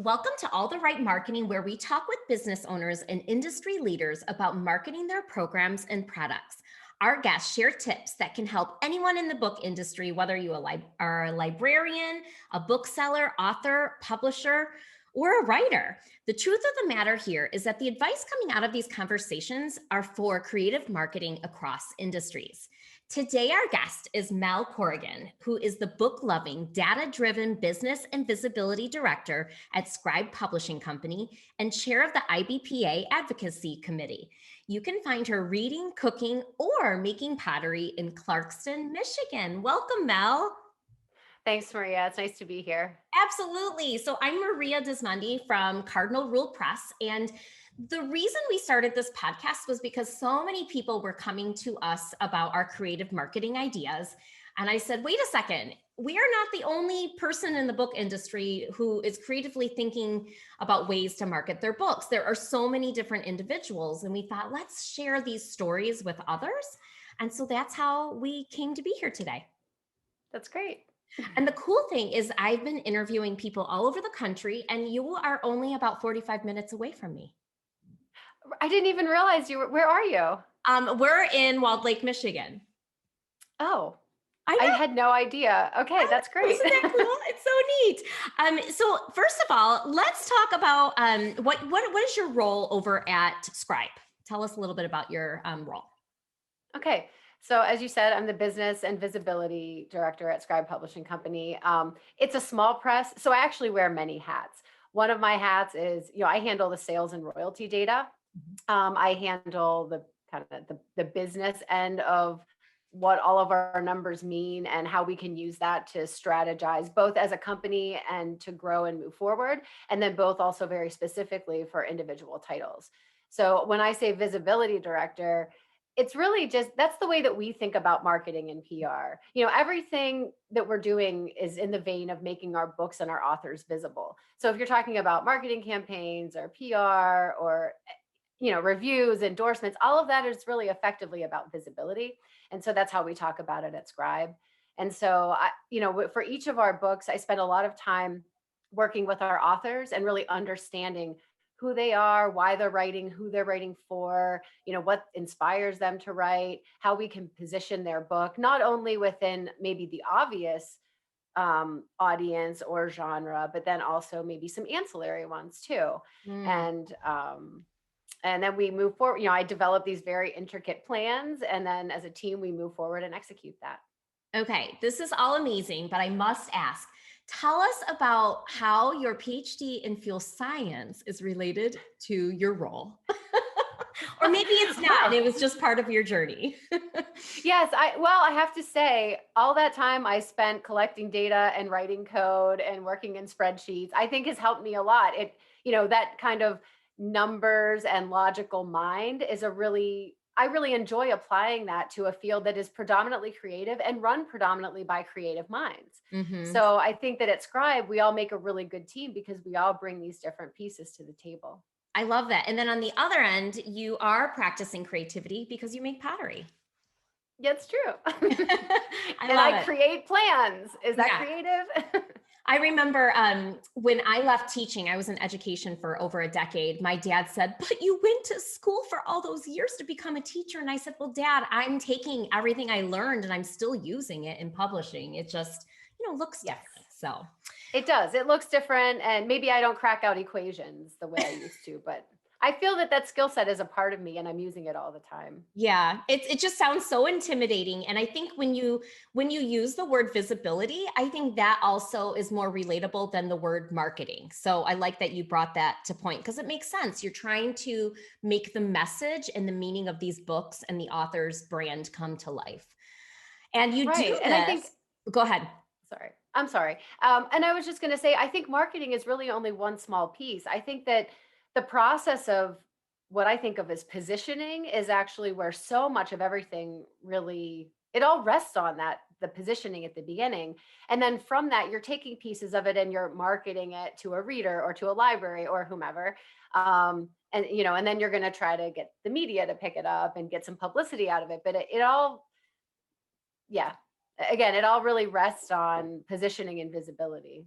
welcome to All the Right Marketing, where we talk with business owners and industry leaders about marketing their programs and products. Our guests share tips that can help anyone in the book industry, whether you are a librarian, a bookseller, author, publisher, or a writer. The truth of the matter here is that the advice coming out of these conversations are for creative marketing across industries. Today, our guest is Mel Corrigan, who is the book-loving, data-driven business and visibility director at Scribe Publishing Company and chair of the IBPA Advocacy Committee. You can find her reading, cooking, or making pottery in Clarkston, Michigan. Welcome, Mel. Thanks, Maria. It's nice to be here. Absolutely. So I'm Maria Dismondy from Cardinal Rule Press. And the reason we started this podcast was because so many people were coming to us about our creative marketing ideas. And I said, wait a second, we are not the only person in the book industry who is creatively thinking about ways to market their books. There are so many different individuals. And we thought, let's share these stories with others. And so that's how we came to be here today. That's great. And the cool thing is I've been interviewing people all over the country, and you are only about 45 minutes away from me. I didn't even realize you were, where are you? We're in Walled Lake, Michigan. Oh, I I know. had no idea. Okay, that's great. Isn't that cool? It's so neat. So first of all, let's talk about what is your role over at Scribe? Tell us a little bit about your role. Okay. So as you said, I'm the business and visibility director at Scribe Publishing Company. It's a small press, so I actually wear many hats. One of my hats is, I handle the sales and royalty data. I handle the kind of the business end of what all of our numbers mean and how we can use that to strategize both as a company and to grow and move forward. And then both also very specifically for individual titles. So when I say visibility director, it's really just that's the way that we think about marketing and PR. Everything that we're doing is in the vein of making our books and our authors visible. So if you're talking about marketing campaigns or PR or reviews, endorsements, all of that is really effectively about visibility. And so that's how we talk about it at Scribe. And so for each of our books, I spend a lot of time working with our authors and really understanding who they are, why they're writing, who they're writing for, what inspires them to write, how we can position their book, not only within maybe the obvious audience or genre, but then also maybe some ancillary ones too. Mm. And then we move forward. I develop these very intricate plans, and then as a team, we move forward and execute that. Okay, this is all amazing, but I must ask, tell us about how your PhD in fuel science is related to your role. Or maybe it's not, and it was just part of your journey. Yes, I have to say, all that time I spent collecting data and writing code and working in spreadsheets, I think has helped me a lot. That kind of numbers and logical mind is I really enjoy applying that to a field that is predominantly creative and run predominantly by creative minds. Mm-hmm. So I think that at Scribe, we all make a really good team because we all bring these different pieces to the table. I love that. And then on the other end, you are practicing creativity because you make pottery. Yeah, it's true. I And love I it. create plans. Is that Yeah. creative? I remember when I left teaching, I was in education for over a decade. My dad said, but you went to school for all those years to become a teacher. And I said, well, Dad, I'm taking everything I learned and I'm still using it in publishing. It just, looks Yes. different. So It does. It looks different. And maybe I don't crack out equations the way I used to, but I feel that skill set is a part of me and I'm using it all the time. yeah, it just sounds so intimidating. And I think when you use the word visibility, I think that also is more relatable than the word marketing. So I like that you brought that to point because it makes sense. You're trying to make the message and the meaning of these books and the author's brand come to life. And you do Right. And I think, this. Go ahead. sorry, I'm sorry. And I was just going to say, I think marketing is really only one small piece. I think that the process of what I think of as positioning is actually where so much of everything really, it all rests on the positioning at the beginning. And then from that, you're taking pieces of it and you're marketing it to a reader or to a library or whomever. And then you're going to try to get the media to pick it up and get some publicity out of it. But it all, yeah, again, it all really rests on positioning and visibility.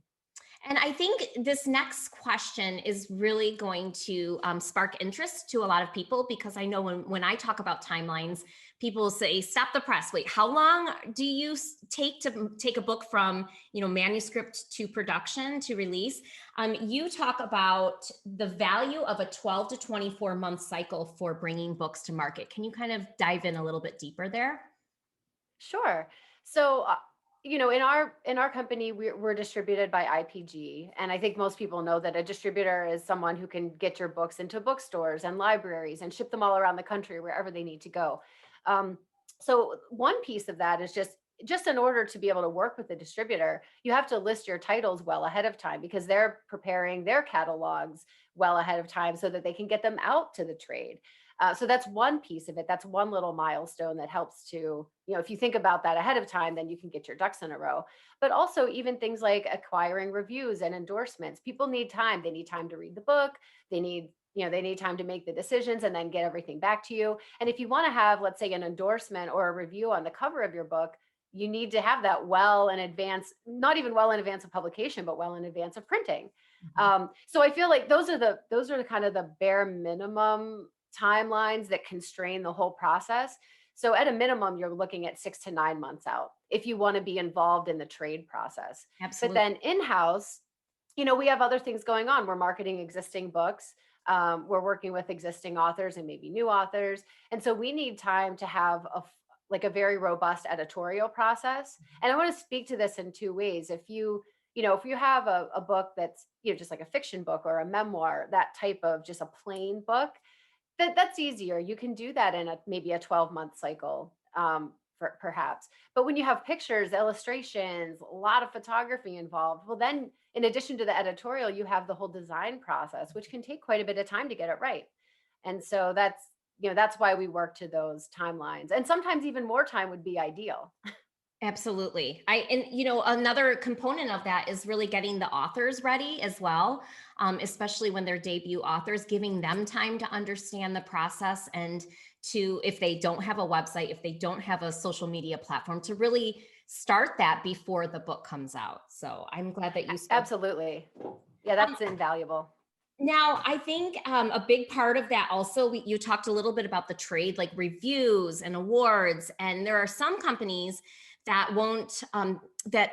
And I think this next question is really going to spark interest to a lot of people, because I know when I talk about timelines, people say, stop the press. Wait, how long do you take to take a book from, manuscript to production to release? You talk about the value of a 12 to 24 month cycle for bringing books to market. Can you kind of dive in a little bit deeper there? Sure. So, in our company, we're distributed by IPG, and I think most people know that a distributor is someone who can get your books into bookstores and libraries and ship them all around the country wherever they need to go. Um, so, one piece of that is just in order to be able to work with the distributor, you have to list your titles well ahead of time because they're preparing their catalogs well ahead of time so that they can get them out to the trade. So that's one piece of it. That's one little milestone that helps to, if you think about that ahead of time, then you can get your ducks in a row. But also, even things like acquiring reviews and endorsements, people need time. They need time to read the book. They need time to make the decisions and then get everything back to you. And if you want to have, let's say, an endorsement or a review on the cover of your book, you need to have that well in advance, not even well in advance of publication, but well in advance of printing. Mhm. So I feel like those are the kind of the bare minimum timelines that constrain the whole process. So at a minimum, you're looking at 6 to 9 months out if you want to be involved in the trade process. But Absolutely. then in-house, we have other things going on. We're marketing existing books. We're working with existing authors and maybe new authors. And so we need time to have like a very robust editorial process. And I want to speak to this in two ways. If you have a book that's, just like a fiction book or a memoir, that type of just a plain book, that's easier. You can do that in maybe a 12-month cycle, perhaps. But when you have pictures, illustrations, a lot of photography involved, well, then in addition to the editorial, you have the whole design process, which can take quite a bit of time to get it right. And so that's why we work to those timelines. And sometimes even more time would be ideal. Absolutely. And another component of that is really getting the authors ready as well, especially when they're debut authors, giving them time to understand the process and to, if they don't have a website, if they don't have a social media platform, to really start that before the book comes out. So I'm glad that you spoke. Absolutely. Yeah, Um, that's invaluable. Now, I think a big part of that also, you talked a little bit about the trade, like reviews and awards. And there are some companies that won't,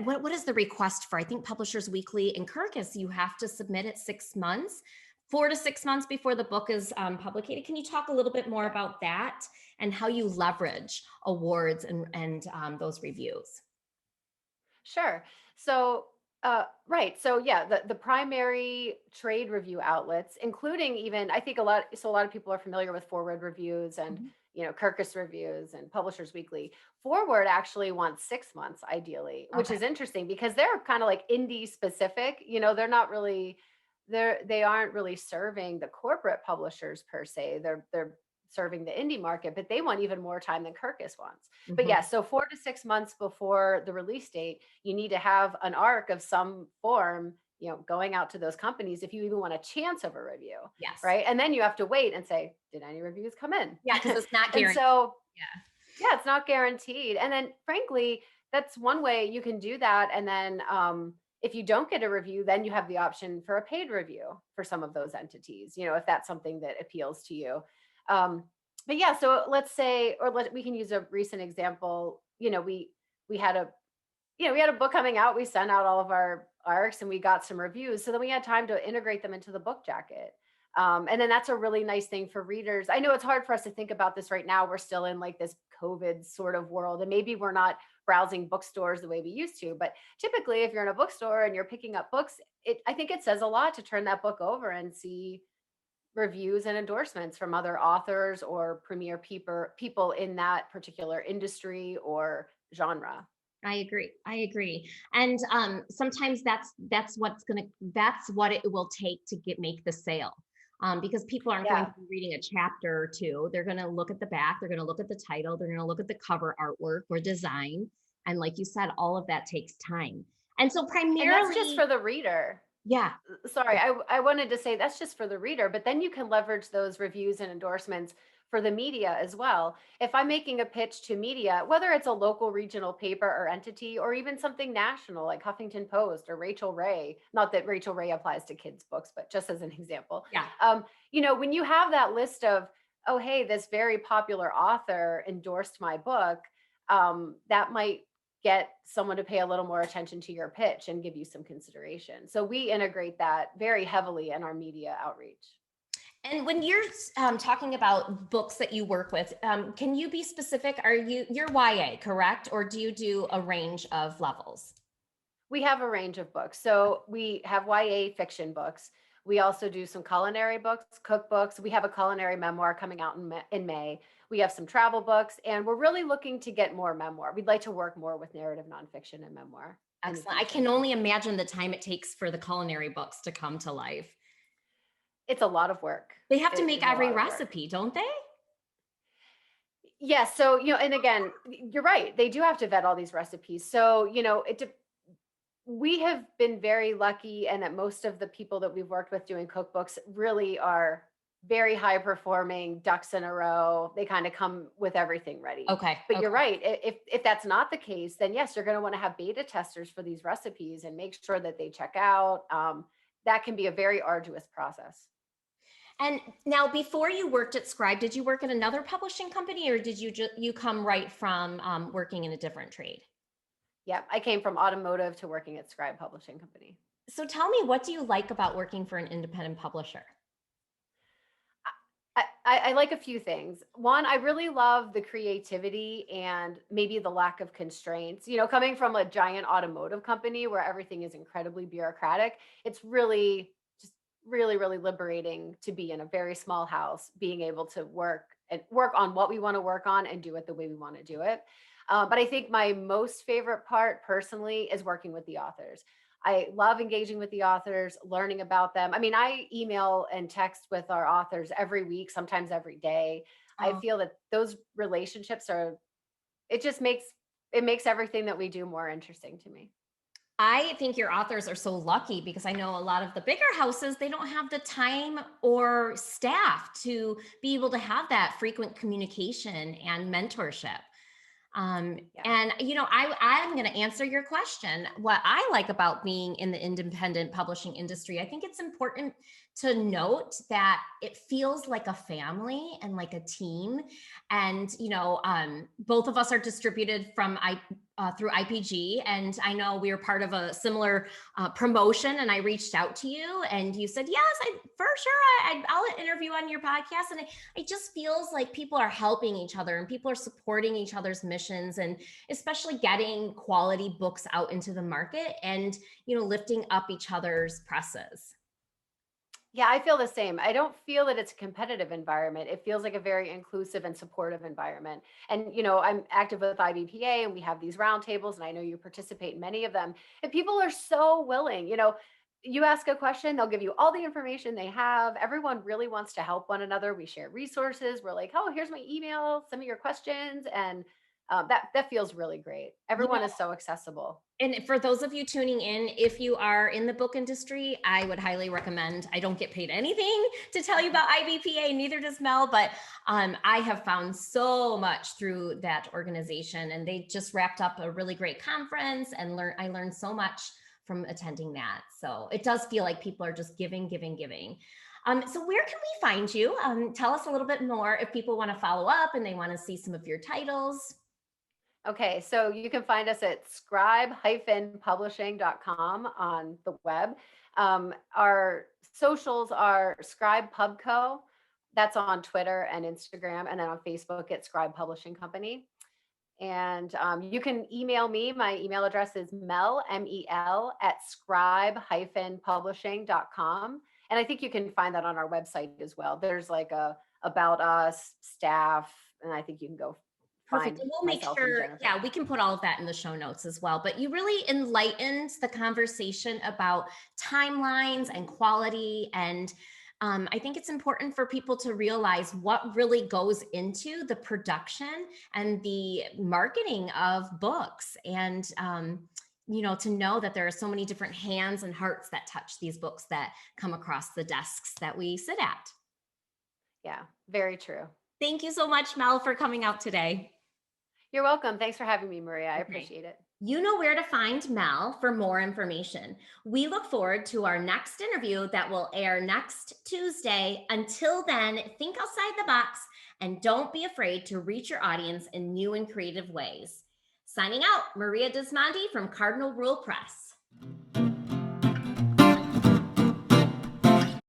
what is the request for? I think Publishers Weekly and Kirkus, you have to submit it 6 months, 4 to 6 months before the book is publicated. Can you talk a little bit more Yeah. about that and how you leverage awards and those reviews? Sure. So, right. So, yeah, the primary trade review outlets, including even, I think a lot of people are familiar with Forward Reviews and, Mhm. Kirkus Reviews and Publishers Weekly. Forward actually wants 6 months ideally, which Okay. is interesting because they're kind of like indie specific. They're not really, they aren't really serving the corporate publishers per se. They're serving the indie market, but they want even more time than Kirkus wants. But yeah, Mhm. so 4 to 6 months before the release date, you need to have an arc of some form, going out to those companies if you even want a chance of a review, Yes. right? And then you have to wait and say, did any reviews come in? Yeah, because it's not And guaranteed. so, Yeah. yeah, it's not guaranteed. And then, frankly, that's one way you can do that. And then, if you don't get a review, then you have the option for a paid review for some of those entities, if that's something that appeals to you. Um, but yeah, so let's say, we can use a recent example. We had a book coming out. We sent out all of our arcs and we got some reviews. So then we had time to integrate them into the book jacket. And then that's a really nice thing for readers. I know it's hard for us to think about this right now. We're still in like this COVID sort of world, and maybe we're not browsing bookstores the way we used to. But typically, if you're in a bookstore and you're picking up books, I think it says a lot to turn that book over and see reviews and endorsements from other authors or premier people in that particular industry or genre. I agree. I agree. And sometimes that's what it will take to make the sale. Because people aren't going Yeah. to be reading a chapter or two. They're going to look at the back, they're going to look at the title, they're going to look at the cover artwork or design. And like you said, all of that takes time. And so And that's just primarily, for the reader. yeah. Sorry, I wanted to say that's just for the reader, but then you can leverage those reviews and endorsements for the media as well. If I'm making a pitch to media, whether it's a local regional paper or entity, or even something national like Huffington Post or Rachel Ray, not that Rachel Ray applies to kids' books, but just as an example, Yeah. when you have that list of, oh, hey, this very popular author endorsed my book, that might get someone to pay a little more attention to your pitch and give you some consideration. So we integrate that very heavily in our media outreach. And when you're talking about books that you work with, can you be specific? You're YA, correct? Or do you do a range of levels? We have a range of books. So we have YA fiction books. We also do some culinary books, cookbooks. We have a culinary memoir coming out in May. We have some travel books, and we're really looking to get more memoir. We'd like to work more with narrative nonfiction and memoir in the Excellent. I future. can only imagine the time it takes for the culinary books to come to life. It's a lot of work. They have to It make is a every lot of work. recipe, don't they? Yes. So, and again, you're right. They do have to vet all these recipes. So, we have been very lucky, and that most of the people that we've worked with doing cookbooks really are very high performing ducks in a row. They kind of come with everything ready. Okay. But you're Okay. right. If that's not the case, then yes, you're going to want to have beta testers for these recipes and make sure that they check out. That can be a very arduous process. And now, before you worked at Scribe, did you work at another publishing company, or did you come right from working in a different trade? Yeah, I came from automotive to working at Scribe Publishing Company. So tell me, what do you like about working for an independent publisher? I like a few things. One, I really love the creativity and maybe the lack of constraints. Coming from a giant automotive company where everything is incredibly bureaucratic, it's really just really, really liberating to be in a very small house, being able to work on what we want to work on and do it the way we want to do it. But I think my most favorite part personally is working with the authors. I love engaging with the authors, learning about them. I mean, I email and text with our authors every week, sometimes every day. I Oh, feel that those relationships it just makes everything that we do more interesting to me. I think your authors are so lucky, because I know a lot of the bigger houses, they don't have the time or staff to be able to have that frequent communication and mentorship. Yeah. And I'm going to answer your question. What I like about being in the independent publishing industry, I think it's important to note that it feels like a family and like a team. And both of us are distributed through IPG, and I know we were part of a similar promotion. And I reached out to you, and you said yes, for sure. I'll interview on your podcast, and it just feels like people are helping each other and people are supporting each other's missions, and especially getting quality books out into the market, and lifting up each other's presses. Yeah, I feel the same. I don't feel that it's a competitive environment. It feels like a very inclusive and supportive environment. And, I'm active with IBPA, and we have these roundtables, and I know you participate in many of them. And people are so willing. You ask a question, they'll give you all the information they have. Everyone really wants to help one another. We share resources. We're like, oh, here's my email, send me your questions. And that feels really great. You Everyone know, is so accessible. and for those of you tuning in, if you are in the book industry, I would highly recommend. I don't get paid anything to tell you about IBPA, neither does Mel, but I have found so much through that organization, and they just wrapped up a really great conference, and I learned so much from attending that. So it does feel like people are just giving, giving, giving. So where can we find you? Tell us a little bit more if people want to follow up and they want to see some of your titles. Okay, so you can find us at scribe-publishing.com on the web. Our socials are Scribe Pub Co. That's on Twitter and Instagram, and then on Facebook at Scribe Publishing Company. And you can email me. My email address is mel, at scribe-publishing.com. And I think you can find that on our website as well. There's like a about us, staff, and I think you can go Perfect. find And we'll make myself and sure, Jennifer. yeah, we can put all of that in the show notes as well. But you really enlightened the conversation about timelines and quality. And I think it's important for people to realize what really goes into the production and the marketing of books. And, to know that there are so many different hands and hearts that touch these books that come across the desks that we sit at. Yeah, very true. Thank you so much, Mel, for coming out today. You're welcome. Thanks for having me, Maria. I Okay. appreciate it. You know where to find Mel for more information. We look forward to our next interview that will air next Tuesday. Until then, think outside the box and don't be afraid to reach your audience in new and creative ways. Signing out, Maria Dismondy from Cardinal Rule Press.